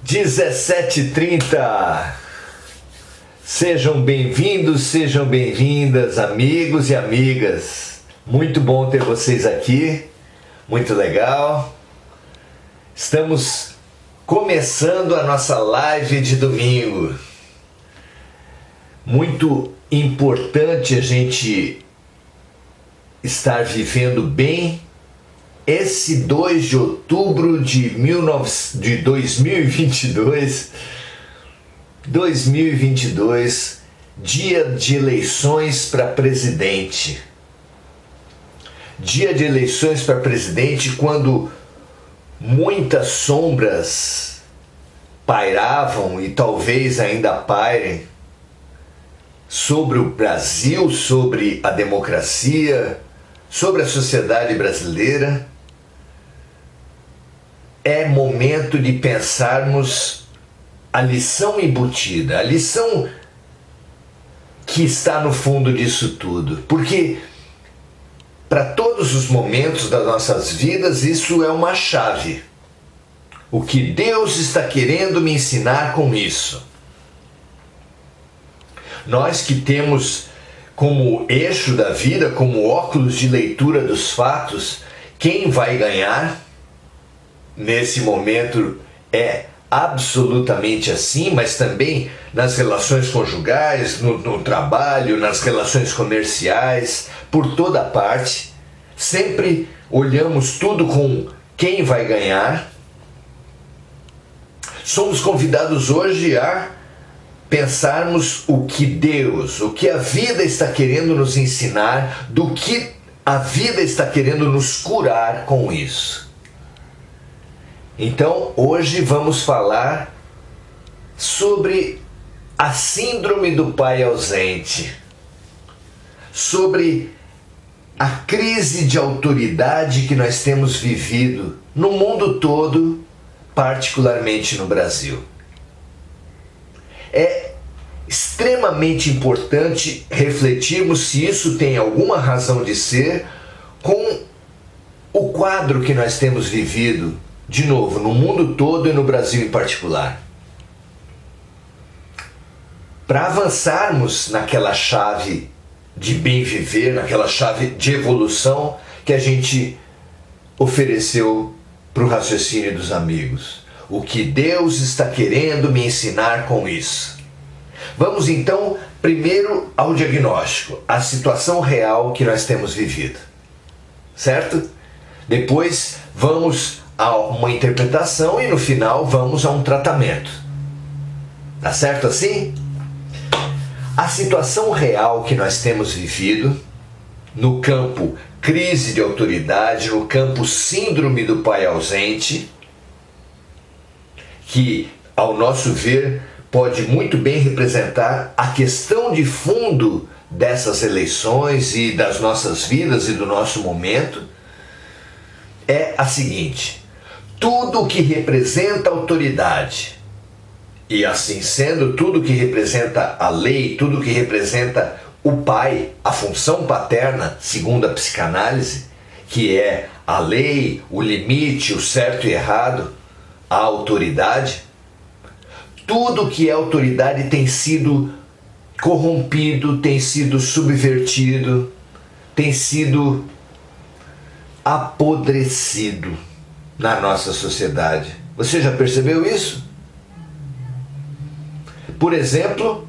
17h30. Sejam bem-vindos, sejam bem-vindas, amigos e amigas. Muito bom ter vocês aqui, muito legal. Estamos começando a nossa live de domingo. Muito importante a gente estar vivendo bem esse 2 de outubro de 2022, dia de eleições para presidente. Dia de eleições para presidente, quando muitas sombras pairavam e talvez ainda pairem sobre o Brasil, sobre a democracia, sobre a sociedade brasileira. É momento de pensarmos a lição embutida, a lição que está no fundo disso tudo. Porque para todos os momentos das nossas vidas isso é uma chave. O que Deus está querendo me ensinar com isso? Nós que temos como eixo da vida, como óculos de leitura dos fatos, quem vai ganhar nesse momento é absolutamente assim, mas também nas relações conjugais, no trabalho, nas relações comerciais, por toda parte. Sempre olhamos tudo com quem vai ganhar. Somos convidados hoje a pensarmos o que Deus, o que a vida está querendo nos ensinar, do que a vida está querendo nos curar com isso. Então, hoje vamos falar sobre a síndrome do pai ausente, sobre a crise de autoridade que nós temos vivido no mundo todo, particularmente no Brasil. É extremamente importante refletirmos se isso tem alguma razão de ser com o quadro que nós temos vivido, de novo, no mundo todo e no Brasil em particular. Para avançarmos naquela chave de bem viver, naquela chave de evolução que a gente ofereceu para o raciocínio dos amigos. O que Deus está querendo me ensinar com isso? Vamos então primeiro ao diagnóstico, a situação real que nós temos vivido, certo? Depois vamos a uma interpretação e no final vamos a um tratamento. Tá certo assim? A situação real que nós temos vivido no campo crise de autoridade, no campo síndrome do pai ausente, que, ao nosso ver, pode muito bem representar a questão de fundo dessas eleições e das nossas vidas e do nosso momento, é a seguinte: tudo que representa autoridade, e assim sendo, tudo que representa a lei, tudo que representa o pai, a função paterna, segundo a psicanálise, que é a lei, o limite, o certo e errado, a autoridade, tudo que é autoridade tem sido corrompido, tem sido subvertido, tem sido apodrecido na nossa sociedade. Você já percebeu isso? Por exemplo,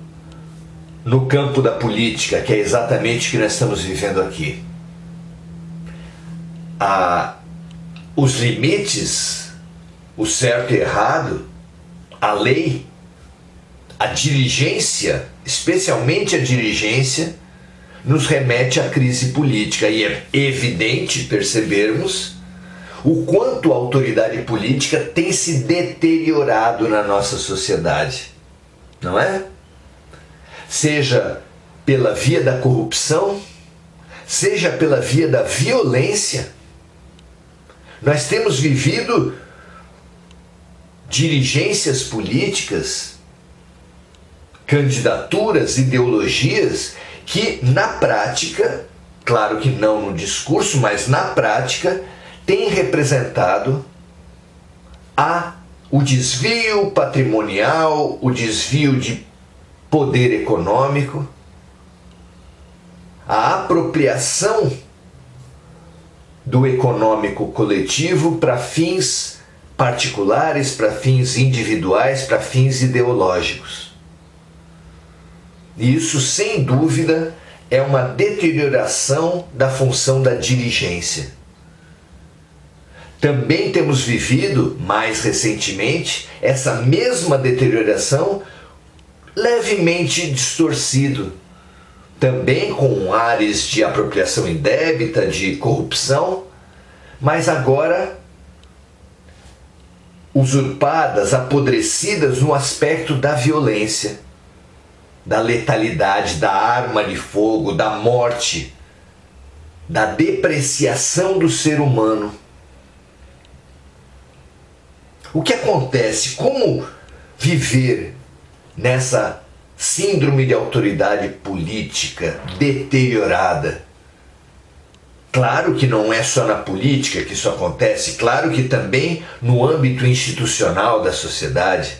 no campo da política, que é exatamente o que nós estamos vivendo aqui. Os limites, o certo e errado, a lei, a diligência, especialmente a diligência, nos remete à crise política. E é evidente percebermos o quanto a autoridade política tem se deteriorado na nossa sociedade, não é? Seja pela via da corrupção, seja pela via da violência. Nós temos vivido dirigências políticas, candidaturas, ideologias que na prática, claro que não no discurso, mas na prática, têm representado a o desvio patrimonial, o desvio de poder econômico, a apropriação do econômico coletivo para fins particulares, para fins individuais, para fins ideológicos. E isso, sem dúvida, é uma deterioração da função da dirigência. Também temos vivido, mais recentemente, essa mesma deterioração levemente distorcido, também com ares de apropriação indébita, de corrupção, mas agora usurpadas, apodrecidas no aspecto da violência, da letalidade, da arma de fogo, da morte, da depreciação do ser humano. O que acontece? Como viver nessa síndrome de autoridade política deteriorada? Claro que não é só na política que isso acontece, claro que também no âmbito institucional da sociedade.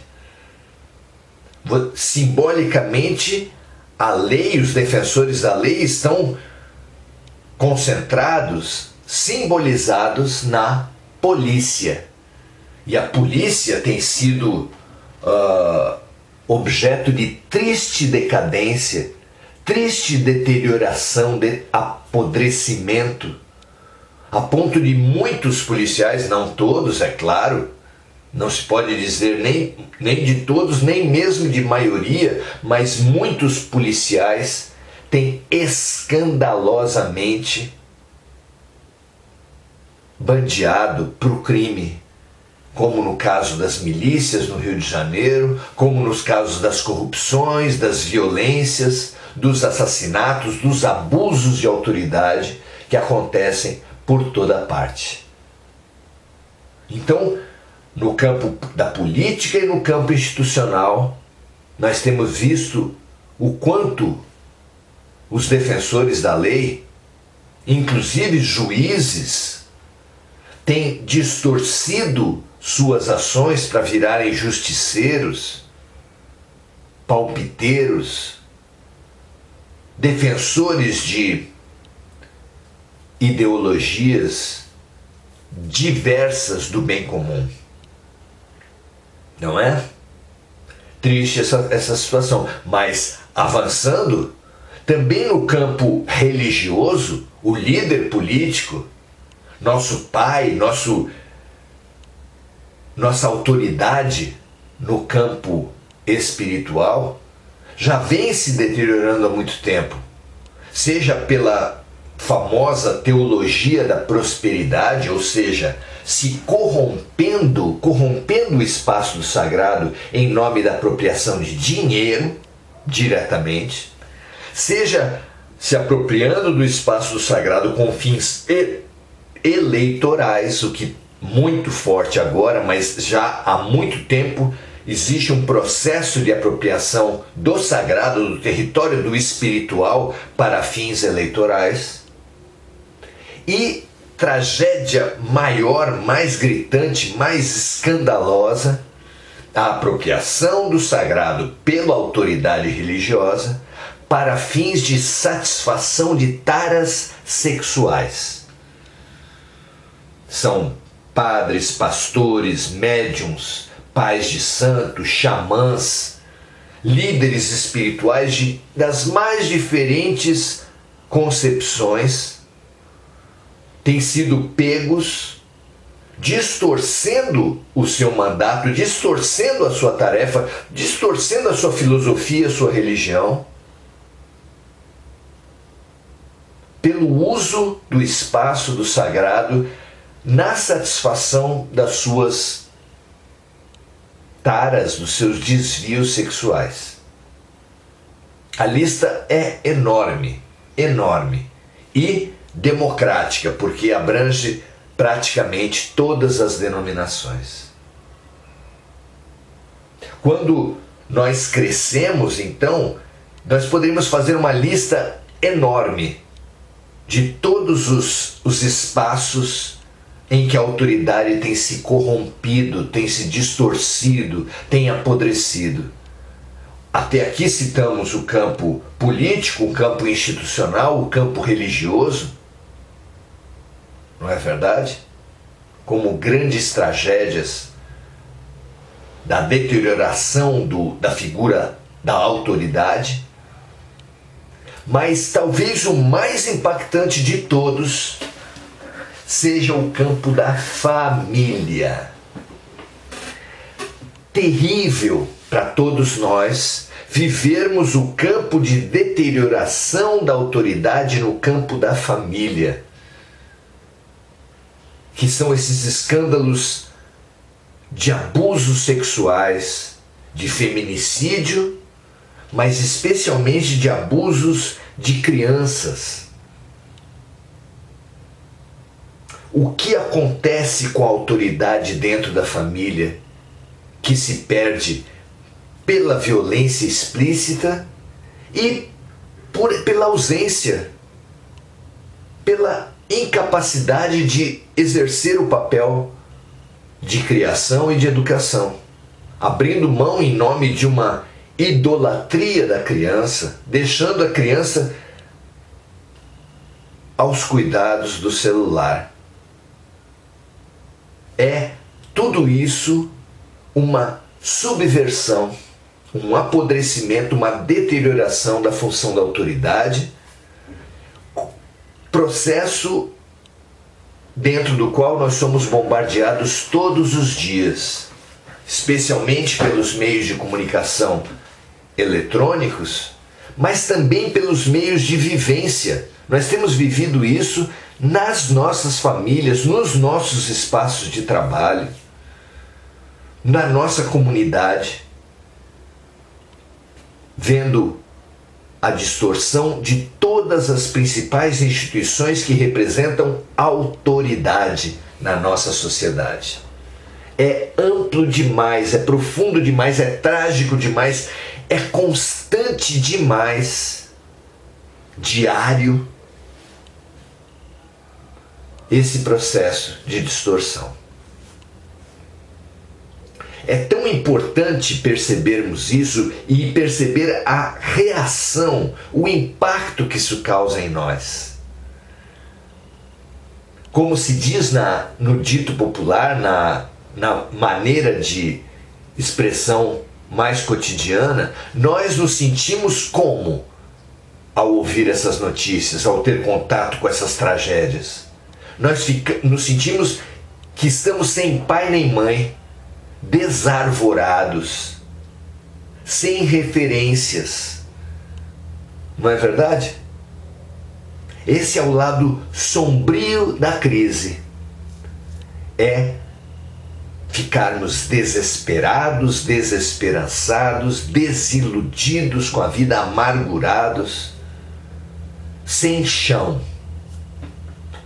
Simbolicamente, a lei, os defensores da lei estão concentrados, simbolizados na polícia. E a polícia tem sido objeto de triste decadência, triste deterioração, de apodrecimento, a ponto de muitos policiais, não todos, é claro, não se pode dizer nem de todos, nem mesmo de maioria, mas muitos policiais têm escandalosamente bandeado para o crime, como no caso das milícias no Rio de Janeiro, como nos casos das corrupções, das violências, dos assassinatos, dos abusos de autoridade que acontecem por toda parte. Então, no campo da política e no campo institucional, nós temos visto o quanto os defensores da lei, inclusive juízes, têm distorcido suas ações para virarem justiceiros, palpiteiros, defensores de ideologias diversas do bem comum. Não é? Triste essa situação. Mas, avançando, também no campo religioso, o líder político, nosso pai, nossa autoridade no campo espiritual, já vem se deteriorando há muito tempo. Seja pela famosa teologia da prosperidade, ou seja, se corrompendo o espaço do sagrado em nome da apropriação de dinheiro, diretamente, seja se apropriando do espaço do sagrado com fins eleitorais, o que muito forte agora, mas já há muito tempo existe um processo de apropriação do sagrado, do território do espiritual para fins eleitorais. E tragédia maior, mais gritante, mais escandalosa, a apropriação do sagrado pela autoridade religiosa para fins de satisfação de taras sexuais. São padres, pastores, médiuns, pais de santos, xamãs, líderes espirituais das mais diferentes concepções, têm sido pegos, distorcendo o seu mandato, distorcendo a sua tarefa, distorcendo a sua filosofia, a sua religião, pelo uso do espaço do sagrado na satisfação das suas taras, dos seus desvios sexuais. A lista é enorme, enorme e democrática, porque abrange praticamente todas as denominações. Quando nós crescemos, então, nós poderíamos fazer uma lista enorme de todos os espaços em que a autoridade tem se corrompido, tem se distorcido, tem apodrecido. Até aqui citamos o campo político, o campo institucional, o campo religioso. Não é verdade? Como grandes tragédias da deterioração da figura da autoridade. Mas talvez o mais impactante de todos seja o campo da família. Terrível para todos nós vivermos o campo de deterioração da autoridade no campo da família, que são esses escândalos de abusos sexuais, de feminicídio, mas especialmente de abusos de crianças. O que acontece com a autoridade dentro da família que se perde pela violência explícita e pela ausência, pela incapacidade de exercer o papel de criação e de educação, abrindo mão em nome de uma idolatria da criança, deixando a criança aos cuidados do celular. É tudo isso uma subversão, um apodrecimento, uma deterioração da função da autoridade, processo dentro do qual nós somos bombardeados todos os dias, especialmente pelos meios de comunicação eletrônicos, mas também pelos meios de vivência. Nós temos vivido isso nas nossas famílias, nos nossos espaços de trabalho, na nossa comunidade, vendo a distorção de todas as principais instituições que representam autoridade na nossa sociedade. É amplo demais, é profundo demais, é trágico demais, é constante demais, diário, esse processo de distorção. É tão importante percebermos isso e perceber a reação, o impacto que isso causa em nós. Como se diz no dito popular, na maneira de expressão mais cotidiana, nós nos sentimos como ao ouvir essas notícias, ao ter contato com essas tragédias. Nós nos sentimos que estamos sem pai nem mãe, desarvorados, sem referências. Não é verdade? Esse é o lado sombrio da crise. É ficarmos desesperados, desesperançados, desiludidos com a vida, amargurados, sem chão.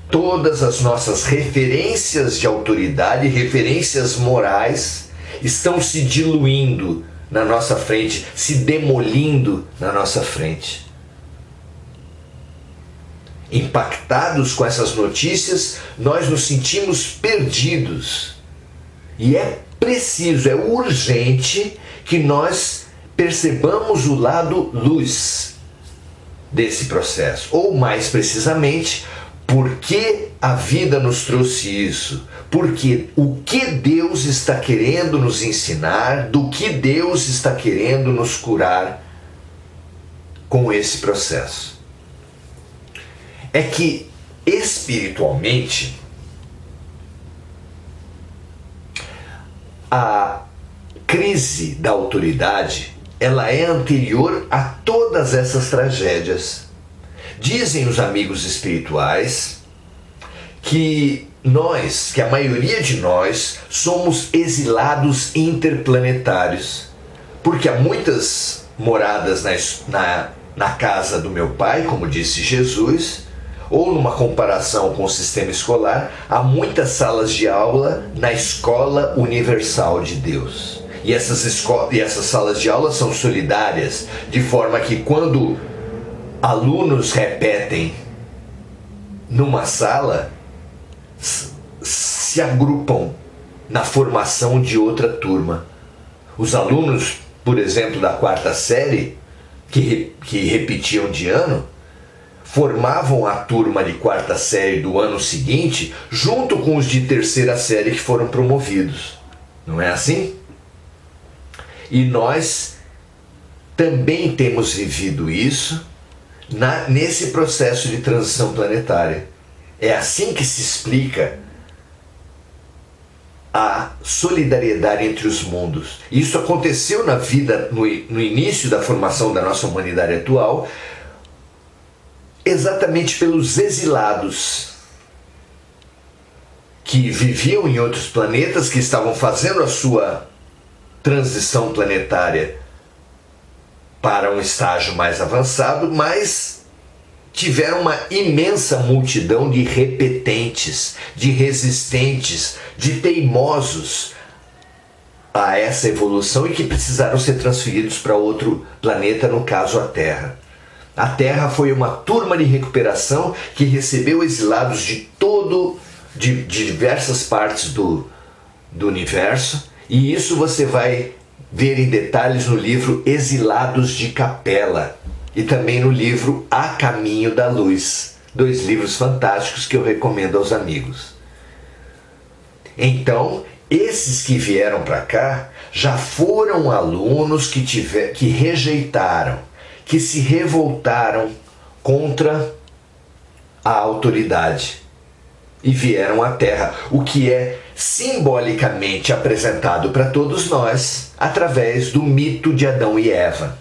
Todas as nossas referências de autoridade, referências morais, estão se diluindo na nossa frente, se demolindo na nossa frente. Impactados com essas notícias, nós nos sentimos perdidos. E é preciso, é urgente que nós percebamos o lado luz desse processo. Ou mais precisamente, por que a vida nos trouxe isso? Porque o que Deus está querendo nos ensinar, do que Deus está querendo nos curar com esse processo? É que espiritualmente a crise da autoridade, ela é anterior a todas essas tragédias. Dizem os amigos espirituais que a maioria de nós, somos exilados interplanetários, porque há muitas moradas na casa do meu pai, como disse Jesus, ou numa comparação com o sistema escolar, há muitas salas de aula na escola universal de Deus. E essas salas de aula são solidárias, de forma que quando alunos repetem numa sala, se agrupam na formação de outra turma. Os alunos, por exemplo, da quarta série, que repetiam de ano, formavam a turma de quarta série do ano seguinte junto com os de terceira série que foram promovidos. Não é assim? E nós também temos vivido isso nesse processo de transição planetária. É assim que se explica a solidariedade entre os mundos. Isso aconteceu na vida, no início da formação da nossa humanidade atual, exatamente pelos exilados que viviam em outros planetas, que estavam fazendo a sua transição planetária para um estágio mais avançado, mas tiveram uma imensa multidão de repetentes, de resistentes, de teimosos a essa evolução e que precisaram ser transferidos para outro planeta, no caso a Terra. A Terra foi uma turma de recuperação que recebeu exilados de diversas partes do universo, e isso você vai ver em detalhes no livro Exilados de Capela e também no livro A Caminho da Luz, 2 livros fantásticos que eu recomendo aos amigos. Então, esses que vieram para cá já foram alunos que rejeitaram, que se revoltaram contra a autoridade e vieram à Terra, o que é simbolicamente apresentado para todos nós através do mito de Adão e Eva.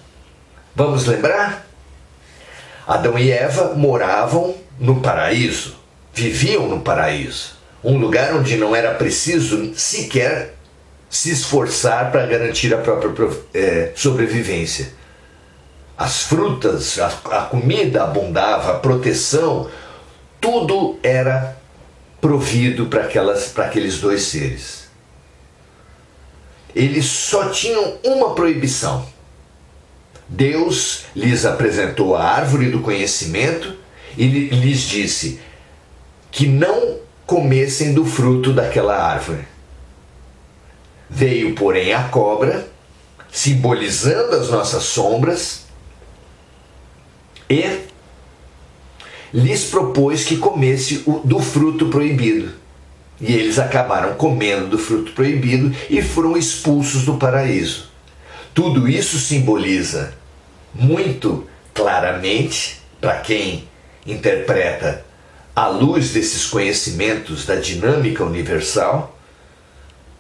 Vamos lembrar? Adão e Eva moravam no paraíso, viviam no paraíso, um lugar onde não era preciso sequer se esforçar para garantir a própria sobrevivência. As frutas, a comida abundava, a proteção, tudo era provido para aqueles 2 seres. Eles só tinham uma proibição. Deus lhes apresentou a árvore do conhecimento e lhes disse que não comessem do fruto daquela árvore. Veio, porém, a cobra, simbolizando as nossas sombras, e lhes propôs que comesse do fruto proibido. E eles acabaram comendo do fruto proibido e foram expulsos do paraíso. Tudo isso simboliza muito claramente, para quem interpreta à luz desses conhecimentos da dinâmica universal,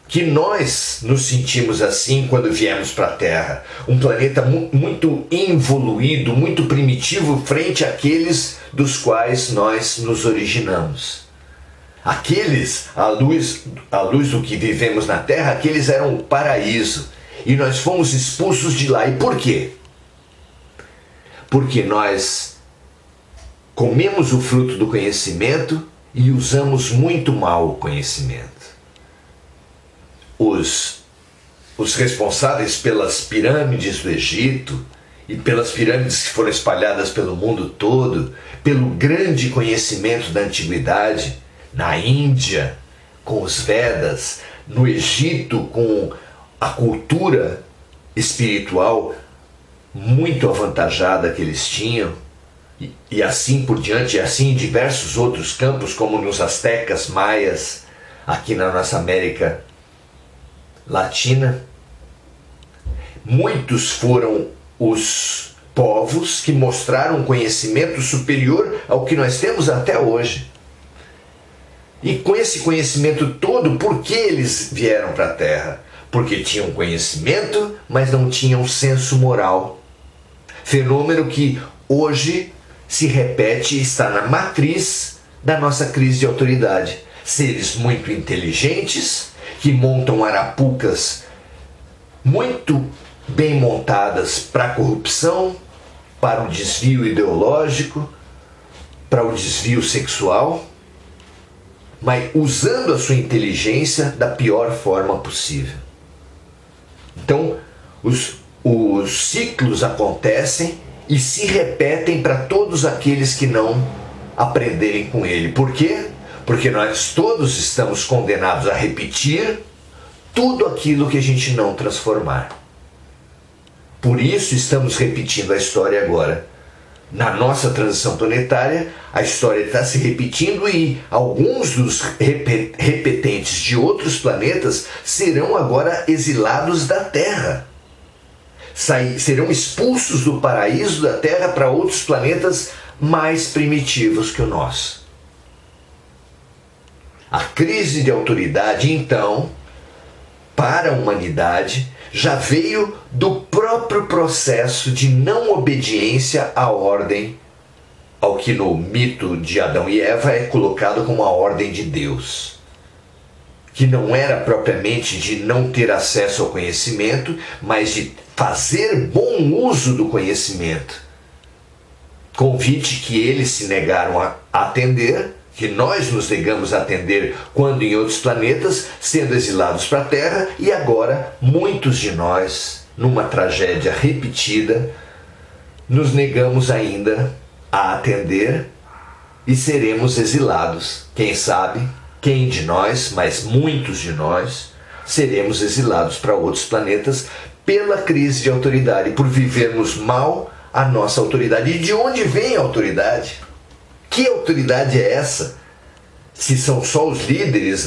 que nós nos sentimos assim quando viemos para a Terra. Um planeta muito involuído, muito primitivo frente àqueles dos quais nós nos originamos. Aqueles, à luz do que vivemos na Terra, aqueles eram o paraíso. E nós fomos expulsos de lá. E por quê? Porque nós comemos o fruto do conhecimento e usamos muito mal o conhecimento. Os responsáveis pelas pirâmides do Egito e pelas pirâmides que foram espalhadas pelo mundo todo, pelo grande conhecimento da antiguidade, na Índia, com os Vedas, no Egito, com a cultura espiritual muito avantajada que eles tinham, e assim por diante, e assim em diversos outros campos, como nos astecas, maias, aqui na nossa América Latina. Muitos foram os povos que mostraram um conhecimento superior ao que nós temos até hoje. E com esse conhecimento todo, por que eles vieram para a Terra? Porque tinham conhecimento, mas não tinham senso moral. Fenômeno que hoje se repete e está na matriz da nossa crise de autoridade. Seres muito inteligentes, que montam arapucas muito bem montadas para a corrupção, para o desvio ideológico, para o desvio sexual, mas usando a sua inteligência da pior forma possível. Então, os ciclos acontecem e se repetem para todos aqueles que não aprenderem com ele. Por quê? Porque nós todos estamos condenados a repetir tudo aquilo que a gente não transformar. Por isso estamos repetindo a história agora. Na nossa transição planetária, a história está se repetindo e alguns dos repetentes de outros planetas serão agora exilados da Terra. Serão expulsos do paraíso da Terra para outros planetas mais primitivos que o nosso. A crise de autoridade, então, para a humanidade, já veio do próprio processo de não obediência à ordem, ao que no mito de Adão e Eva é colocado como a ordem de Deus, que não era propriamente de não ter acesso ao conhecimento, mas de fazer bom uso do conhecimento. Convite que eles se negaram a atender, que nós nos negamos a atender quando em outros planetas, sendo exilados para a Terra, e agora muitos de nós, numa tragédia repetida, nos negamos ainda a atender e seremos exilados. Quem sabe, quem de nós, mas muitos de nós, seremos exilados para outros planetas pela crise de autoridade, por vivermos mal a nossa autoridade. E de onde vem a autoridade? Que autoridade é essa? Se são só os líderes,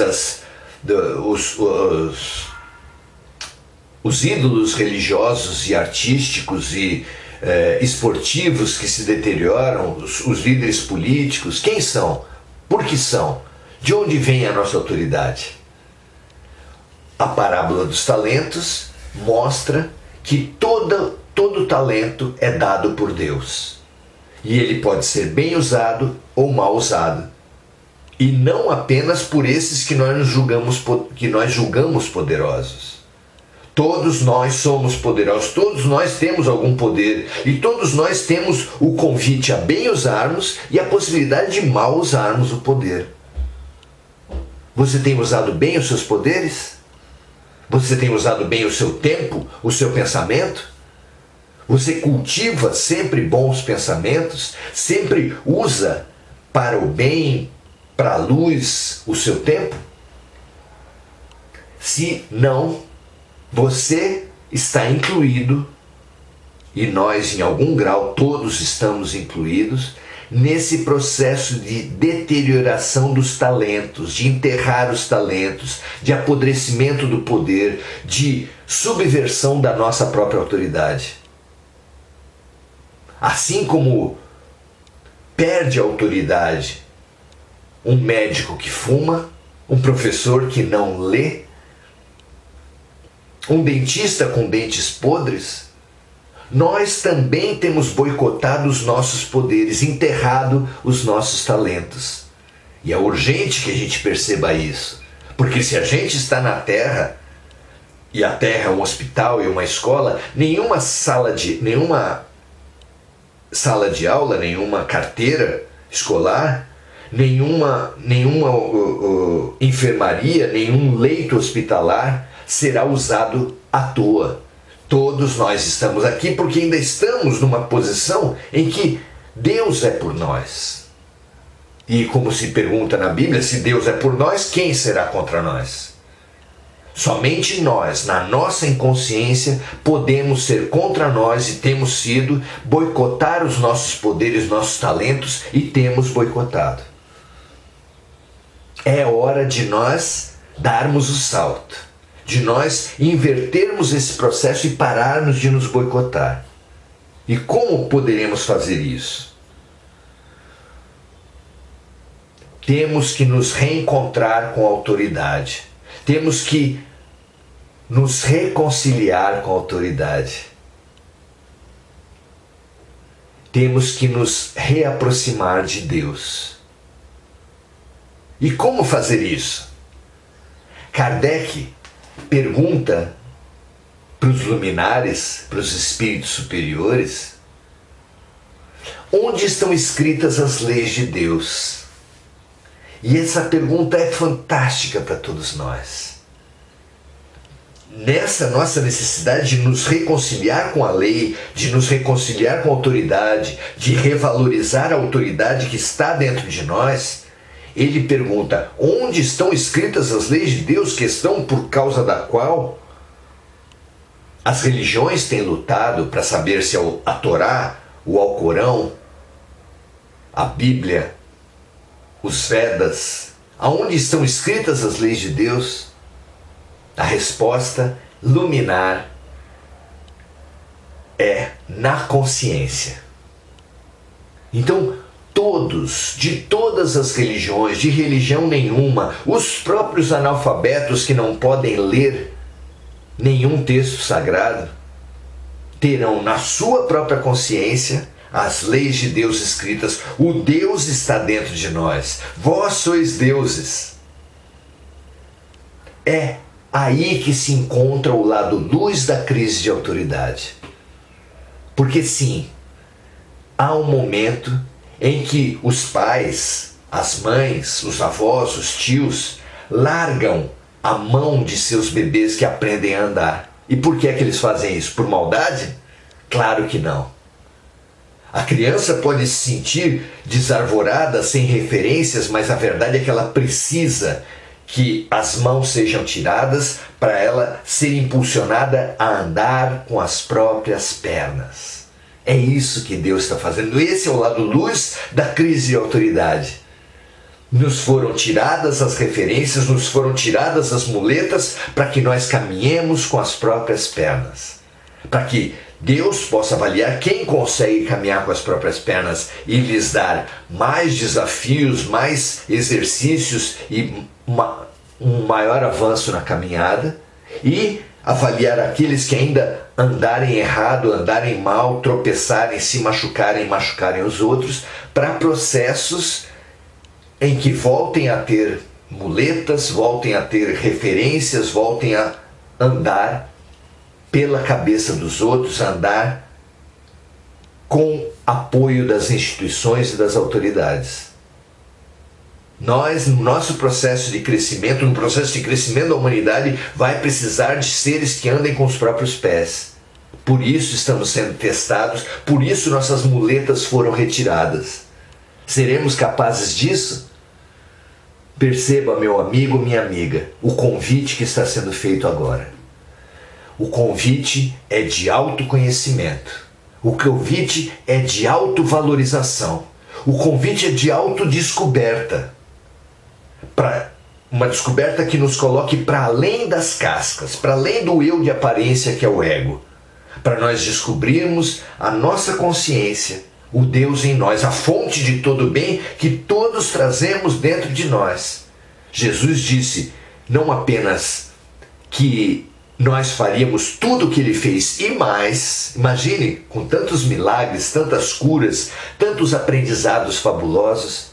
os ídolos religiosos e artísticos e esportivos que se deterioram, os líderes políticos, quem são? Por que são? De onde vem a nossa autoridade? A parábola dos talentos mostra que todo talento é dado por Deus. E ele pode ser bem usado ou mal usado. E não apenas por esses que nós julgamos poderosos. Todos nós somos poderosos, todos nós temos algum poder e todos nós temos o convite a bem usarmos e a possibilidade de mal usarmos o poder. Você tem usado bem os seus poderes? Você tem usado bem o seu tempo, o seu pensamento? Você cultiva sempre bons pensamentos? Sempre usa para o bem, para a luz, o seu tempo? Se não, você está incluído, e nós em algum grau todos estamos incluídos, nesse processo de deterioração dos talentos, de enterrar os talentos, de apodrecimento do poder, de subversão da nossa própria autoridade. Assim como perde a autoridade um médico que fuma, um professor que não lê, um dentista com dentes podres, nós também temos boicotado os nossos poderes, enterrado os nossos talentos. E é urgente que a gente perceba isso, porque se a gente está na Terra, e a Terra é um hospital e uma escola, nenhuma sala de aula, nenhuma carteira escolar, nenhuma enfermaria, nenhum leito hospitalar será usado à toa. Todos nós estamos aqui porque ainda estamos numa posição em que Deus é por nós. E como se pergunta na Bíblia, se Deus é por nós, quem será contra nós? Somente nós, na nossa inconsciência, podemos ser contra nós e temos sido, boicotar os nossos poderes, nossos talentos, e temos boicotado. É hora de nós darmos o salto, de nós invertermos esse processo e pararmos de nos boicotar. E como poderemos fazer isso? Temos que nos reencontrar com a autoridade. Temos que nos reconciliar com a autoridade. Temos que nos reaproximar de Deus. E como fazer isso? Kardec pergunta para os luminares, para os espíritos superiores, onde estão escritas as leis de Deus? E essa pergunta é fantástica para todos nós. Nessa nossa necessidade de nos reconciliar com a lei, de nos reconciliar com a autoridade, de revalorizar a autoridade que está dentro de nós, ele pergunta: onde estão escritas as leis de Deus, questão por causa da qual as religiões têm lutado para saber se a Torá, o Alcorão, a Bíblia, os Vedas, aonde estão escritas as leis de Deus? A resposta luminar é na consciência. Então, todos, de todas as religiões, de religião nenhuma, os próprios analfabetos que não podem ler nenhum texto sagrado, terão na sua própria consciência as leis de Deus escritas. O Deus está dentro de nós. Vós sois deuses. É aí que se encontra o lado luz da crise de autoridade. Porque sim, há um momento em que os pais, as mães, os avós, os tios largam a mão de seus bebês que aprendem a andar. E por que é que eles fazem isso? Por maldade? Claro que não. A criança pode se sentir desarvorada, sem referências, mas a verdade é que ela precisa que as mãos sejam tiradas para ela ser impulsionada a andar com as próprias pernas. É isso que Deus está fazendo. Esse é o lado luz da crise de autoridade. Nos foram tiradas as referências, nos foram tiradas as muletas para que nós caminhemos com as próprias pernas. Para que Deus possa avaliar quem consegue caminhar com as próprias pernas e lhes dar mais desafios, mais exercícios e um maior avanço na caminhada, e avaliar aqueles que ainda andarem errado, andarem mal, tropeçarem, se machucarem, machucarem os outros, para processos em que voltem a ter muletas, voltem a ter referências, voltem a andar pela cabeça dos outros, a andar com apoio das instituições e das autoridades. Nós, no nosso processo de crescimento, no processo de crescimento da humanidade, vai precisar de seres que andem com os próprios pés. Por isso estamos sendo testados, por isso nossas muletas foram retiradas. Seremos capazes disso? Perceba, meu amigo, minha amiga, o convite que está sendo feito agora. O convite é de autoconhecimento. O convite é de autovalorização. O convite é de autodescoberta. Para uma descoberta que nos coloque para além das cascas, para além do eu de aparência que é o ego. Para nós descobrirmos a nossa consciência, o Deus em nós, a fonte de todo bem que todos trazemos dentro de nós. Jesus disse não apenas que nós faríamos tudo o que ele fez e mais, imagine, com tantos milagres, tantas curas, tantos aprendizados fabulosos.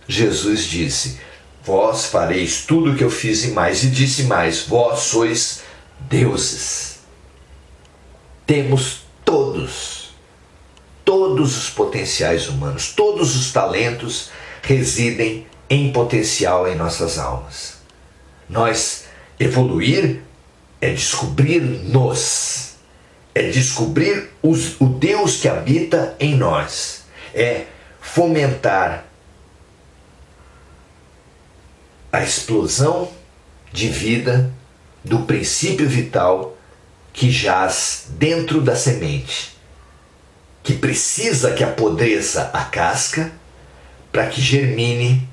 Jesus disse: vós fareis tudo o que eu fiz e mais, e disse mais: vós sois deuses. Temos todos os potenciais humanos, todos os talentos residem em potencial em nossas almas. Nós evoluir é descobrir-nos, é descobrir o Deus que habita em nós, é fomentar a explosão de vida do princípio vital que jaz dentro da semente, que precisa que apodreça a casca para que germine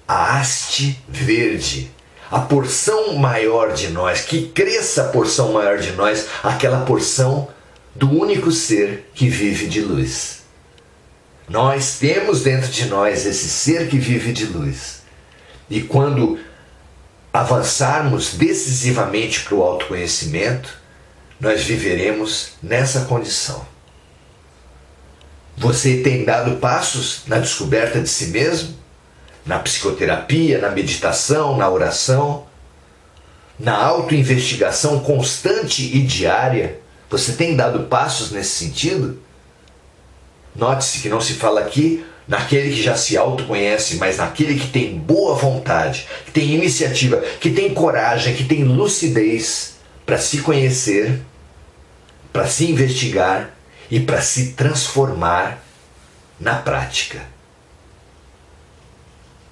a haste verde, a porção maior de nós, que cresça a porção maior de nós, aquela porção do único ser que vive de luz. Nós temos dentro de nós esse ser que vive de luz. E quando avançarmos decisivamente para o autoconhecimento, nós viveremos nessa condição. Você tem dado passos na descoberta de si mesmo? Na psicoterapia, na meditação, na oração, na autoinvestigação constante e diária? Você tem dado passos nesse sentido? Note-se que não se fala aqui naquele que já se autoconhece, mas naquele que tem boa vontade, que tem iniciativa, que tem coragem, que tem lucidez para se conhecer, para se investigar e para se transformar na prática.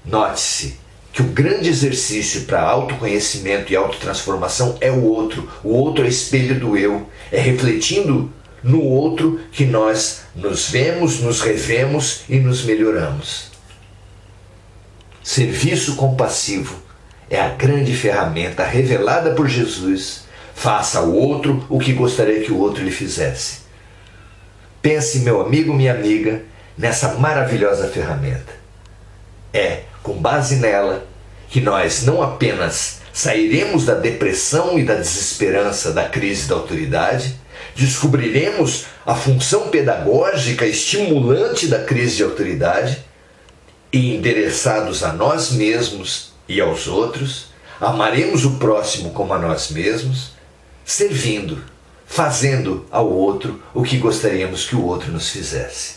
Note-se que o grande exercício para autoconhecimento e autotransformação é o outro. O outro é espelho do eu. É refletindo no outro que nós nos vemos, nos revemos e nos melhoramos. Serviço compassivo é a grande ferramenta revelada por Jesus. Faça ao outro o que gostaria que o outro lhe fizesse. Pense, meu amigo, minha amiga, nessa maravilhosa ferramenta. É com base nela que nós não apenas sairemos da depressão e da desesperança da crise da autoridade, descobriremos a função pedagógica estimulante da crise de autoridade e, endereçados a nós mesmos e aos outros, amaremos o próximo como a nós mesmos, servindo, fazendo ao outro o que gostaríamos que o outro nos fizesse.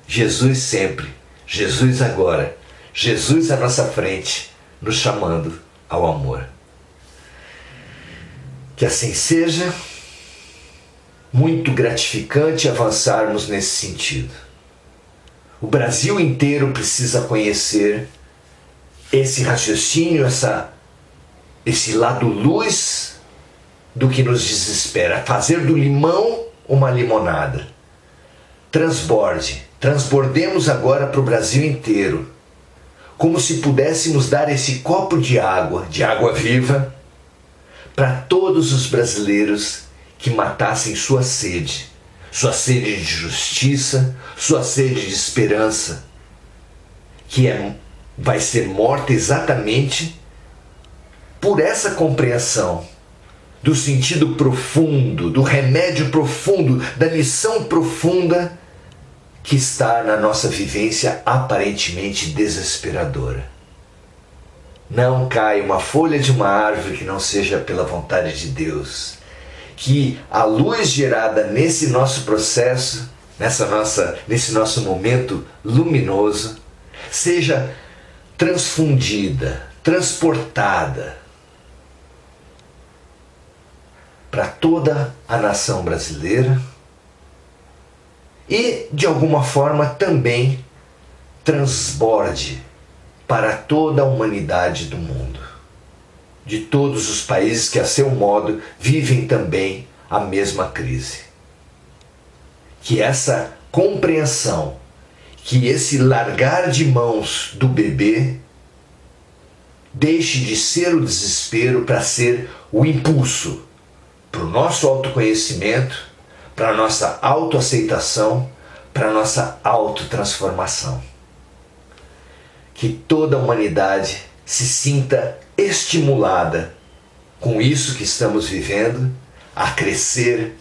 Jesus sempre, Jesus agora, Jesus à nossa frente, nos chamando ao amor. Que assim seja. Muito gratificante avançarmos nesse sentido. O Brasil inteiro precisa conhecer esse raciocínio, esse lado luz do que nos desespera. Fazer do limão uma limonada. Transbordemos agora para o Brasil inteiro, como se pudéssemos dar esse copo de água viva, para todos os brasileiros que matassem sua sede de justiça, sua sede de esperança, que vai ser morta exatamente por essa compreensão do sentido profundo, do remédio profundo, da lição profunda que está na nossa vivência aparentemente desesperadora. Não cai uma folha de uma árvore que não seja pela vontade de Deus. Que a luz gerada nesse nosso processo, nesse nosso momento luminoso, seja transfundida, transportada para toda a nação brasileira e, de alguma forma, também transborde para toda a humanidade do mundo, de todos os países que, a seu modo, vivem também a mesma crise. Que essa compreensão, que esse largar de mãos do bebê deixe de ser o desespero para ser o impulso para o nosso autoconhecimento, para a nossa autoaceitação, para a nossa autotransformação. Que toda a humanidade se sinta estimulada com isso que estamos vivendo, a crescer,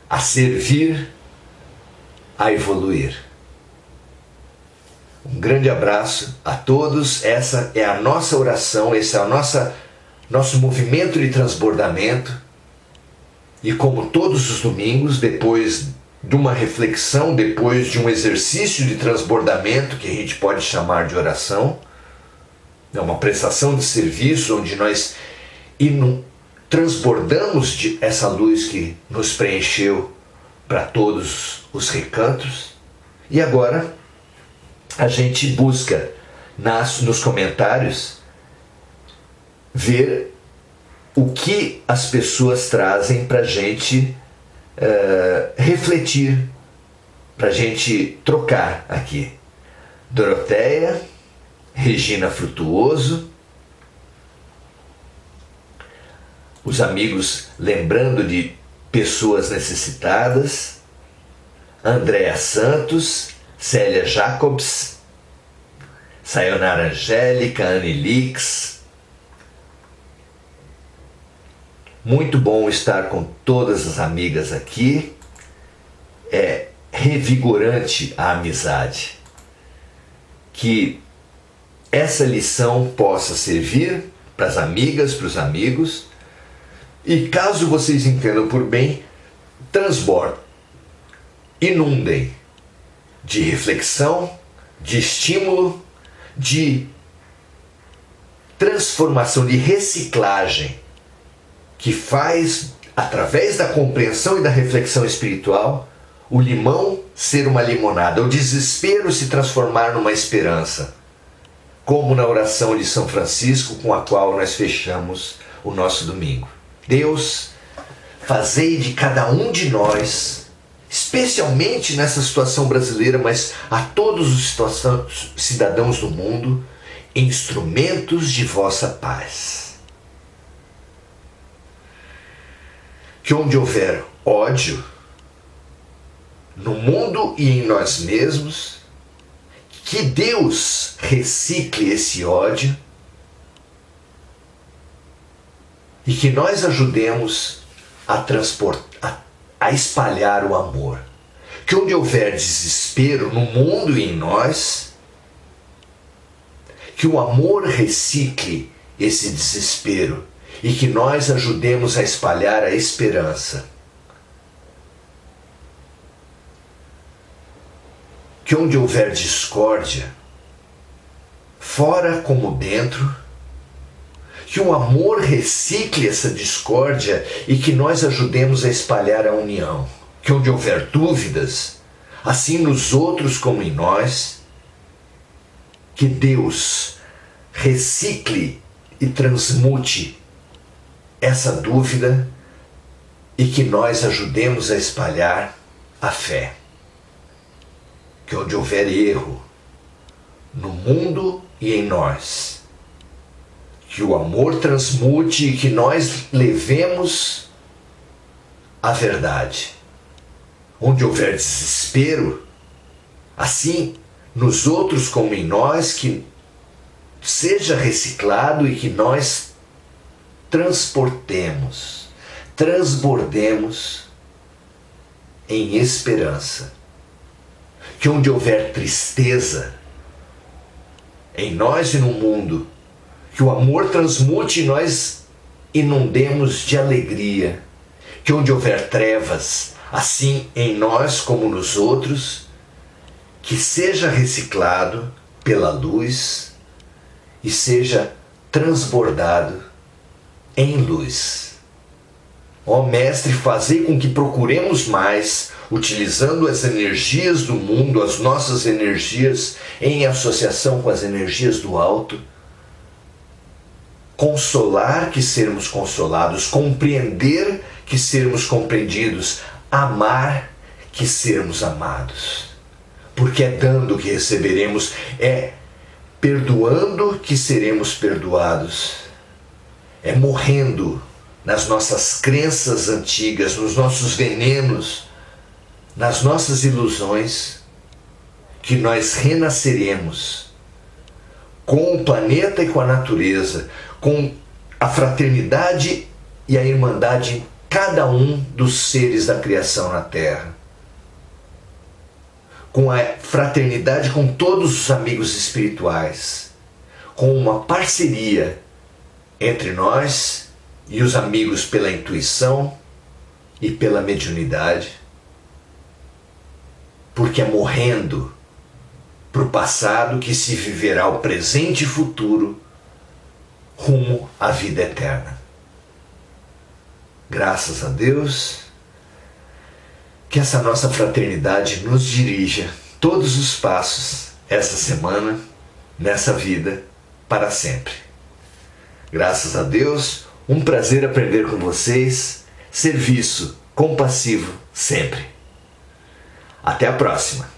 a servir, a evoluir. Um grande abraço a todos. Essa é a nossa oração, esse é o nosso movimento de transbordamento. E como todos os domingos, depois de uma reflexão, depois de um exercício de transbordamento, que a gente pode chamar de oração, é uma prestação de serviço onde nós transbordamos essa luz que nos preencheu para todos os recantos. E agora a gente busca nos comentários ver o que as pessoas trazem para a gente refletir, para a gente trocar aqui. Doroteia, Regina Frutuoso, os amigos lembrando de pessoas necessitadas, Andréa Santos, Célia Jacobs, Sayonara Angélica, Anne Lix. Muito bom estar com todas as amigas aqui. É revigorante a amizade. Que essa lição possa servir para as amigas, para os amigos. E caso vocês entendam por bem, transbordem, inundem de reflexão, de estímulo, de transformação, de reciclagem, que faz, através da compreensão e da reflexão espiritual, o limão ser uma limonada, o desespero se transformar numa esperança, como na oração de São Francisco, com a qual nós fechamos o nosso domingo. Deus, fazei de cada um de nós, especialmente nessa situação brasileira, mas a todos os cidadãos do mundo, instrumentos de vossa paz. Que onde houver ódio, no mundo e em nós mesmos, que Deus recicle esse ódio e que nós ajudemos a espalhar o amor. Que onde houver desespero no mundo e em nós, que o amor recicle esse desespero e que nós ajudemos a espalhar a esperança. Que onde houver discórdia, fora como dentro, que o amor recicle essa discórdia e que nós ajudemos a espalhar a união. Que onde houver dúvidas, assim nos outros como em nós, que Deus recicle e transmute essa dúvida e que nós ajudemos a espalhar a fé. Que onde houver erro, no mundo e em nós, que o amor transmute e que nós levemos a verdade. Onde houver desespero, assim nos outros como em nós, que seja reciclado e que nós transbordemos em esperança. Que onde houver tristeza, em nós e no mundo, que o amor transmute e nós inundemos de alegria. Que onde houver trevas, assim em nós como nos outros, que seja reciclado pela luz e seja transbordado em luz. Ó Mestre, fazei com que procuremos mais, utilizando as energias do mundo, as nossas energias, em associação com as energias do alto, consolar que sermos consolados, compreender que sermos compreendidos, amar que sermos amados. Porque é dando que receberemos, é perdoando que seremos perdoados, é morrendo nas nossas crenças antigas, nos nossos venenos, nas nossas ilusões, que nós renasceremos com o planeta e com a natureza, com a fraternidade e a irmandade em cada um dos seres da criação na Terra, com a fraternidade com todos os amigos espirituais, com uma parceria entre nós e os amigos pela intuição e pela mediunidade, porque é morrendo para o passado que se viverá o presente e futuro rumo à vida eterna. Graças a Deus, que essa nossa fraternidade nos dirija todos os passos essa semana, nessa vida, para sempre. Graças a Deus, um prazer aprender com vocês, serviço compassivo sempre. Até a próxima!